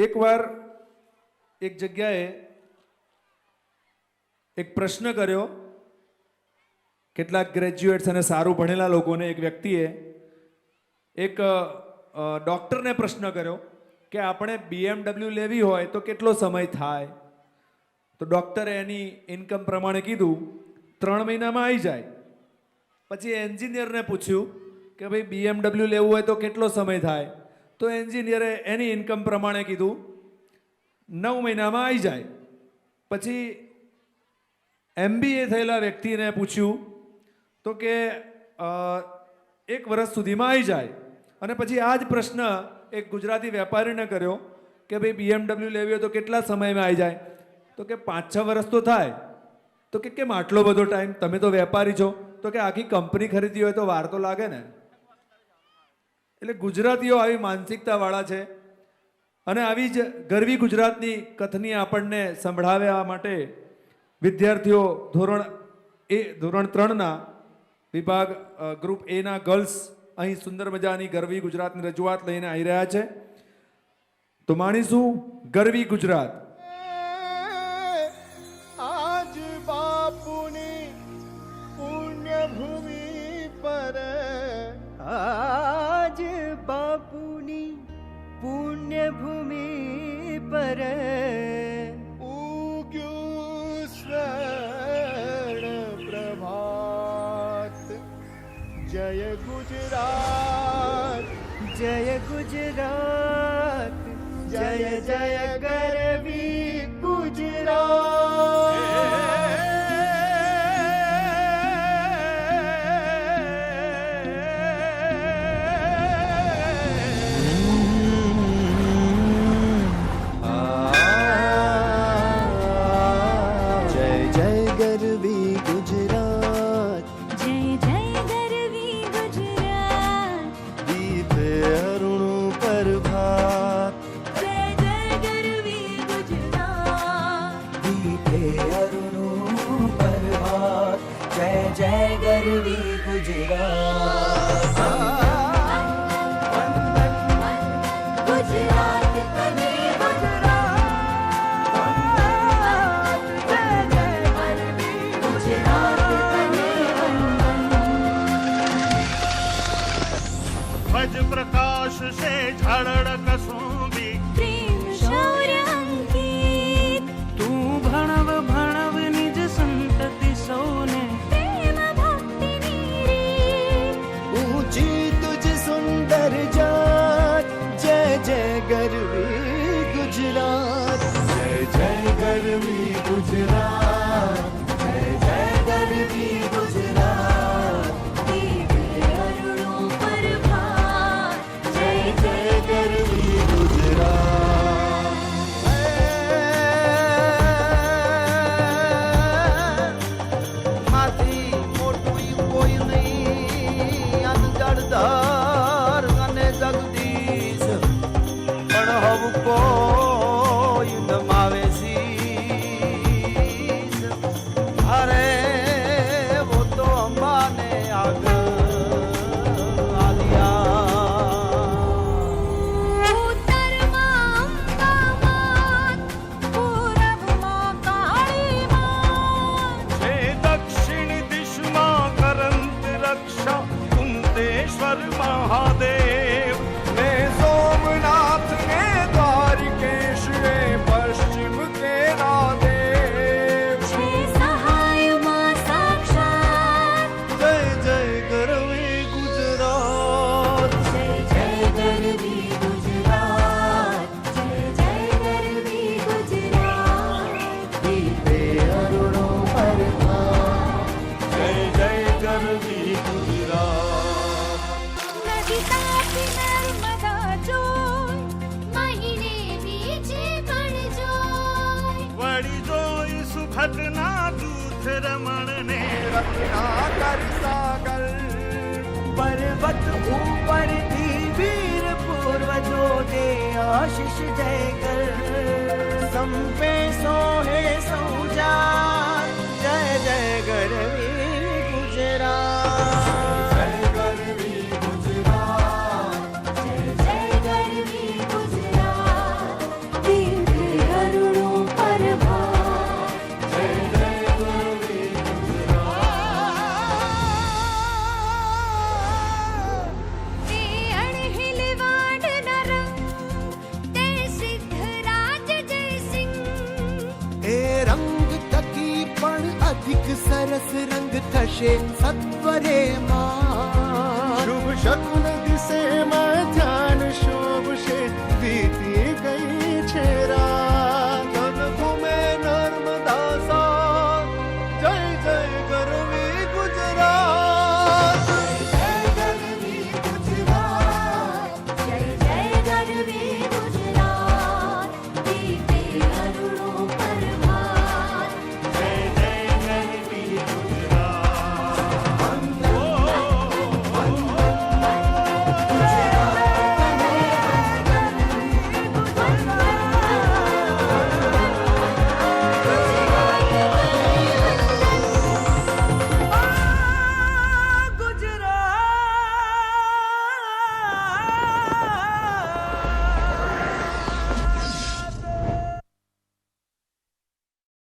એકવાર એક જગ્યાએ એક પ્રશ્ન કર્યો કેટલાક ગ્રેજ્યુએટ્સ અને સારું ભણેલા લોકોને એક વ્યક્તિએ એક ડૉક્ટરને પ્રશ્ન કર્યો કે આપણે BMW લેવી હોય તો કેટલો સમય થાય તો ડૉક્ટરે એની ઇન્કમ પ્રમાણે કીધું 3 મહિનામાં આવી જાય પછી એન્જિનિયરને પૂછ્યું કે ભાઈ BMW લેવું હોય તો કેટલો સમય થાય તો એન્જિનિયરે એની ઇન્કમ પ્રમાણે કીધું 9 મહિનામાં આવી જાય પછી MBA થયેલા વ્યક્તિને પૂછ્યું તો કે 1 વર્ષ સુધીમાં આવી જાય અને પછી આ જ પ્રશ્ન એક ગુજરાતી વેપારીને કર્યો કે ભાઈ BMW લેવી હોય તો કેટલા સમયમાં આવી જાય તો કે 5-6 વર્ષ તો થાય તો કે કેમ આટલો બધો ટાઈમ તમે તો વેપારી છો તો કે આખી કંપની ખરીદી હોય તો વાર તો લાગે ને એટલે ગુજરાતીઓ આવી માનસિકતાવાળા છે અને આવી જ ગરવી ગુજરાતની કથની આપણને સંભળાવવા માટે વિદ્યાર્થીઓ ધોરણ 3ના વિભાગ ગ્રુપ A ના ગર્લ્સ અહીં સુંદર મજાની ગરવી ગુજરાતની રજૂઆત લઈને આવી રહ્યા છે તો માણીશું ગરવી ગુજરાત. આજ બાપુની પુણ્ય ભૂમિ પર આજ બાપુની પુણ્ય ભૂમિ પર ઉગ્યું સ્વર્ણ પ્રભાત. જય ગુજરાત જય ગુજરાત જય જય ગરવી भज प्रकाश से झड़ कसूंबी प्रेम शौर्य अंकित तू भणव भणव निज संतति सोने प्रेम भक्ति नीरी ऊंची तुझ सुंदर जात जय जय गरवी गुजरात जय जय गरवी गुजरात जय जय गरवी गुजरात दिव्य अरुणों पर भात जय जय गरवी गुजरात. હાથી મોટું કોઈ નહીં અનજળધાર અને જગદીશ પણ હવ કોઈ નમાવે શીશ. અરે વો તો અંબાને આગળ આલિયા ઉત્તરમાં અંબામાન પૂરબમાં કાળી માન हे दक्षिण दिशમાં કરંત રક્ષા કુંતેશ્વર મહાદેવ ને સોમનાથ ને દ્વારિકેશ ને પશ્ચિમ કેરા દેવ. છે સહાયમાં સાક્ષાત જય જય ગરવી ગુજરાત જય જય ગરવી ગુજરાત જય જય ગરવી ગુજરાત દીપે અરુણો પર જય જય ગરવી ગુજરાત. નદી તાપી નર્મદા જોઈ મહિને બીજે પણ જોઈ વળી જોઈ સુખદના દૂત રમણને રત્નાકર સાગર પર્વત ઉપરથી વીર પૂર્વજો દે આશીષ જય કર સંપે સોહે સૌજા જય જય ગરવી ગુજરાત જય ગરવી ગુજરાત જય જય ગરવી ગુજરાત થશે સત્વરે માં.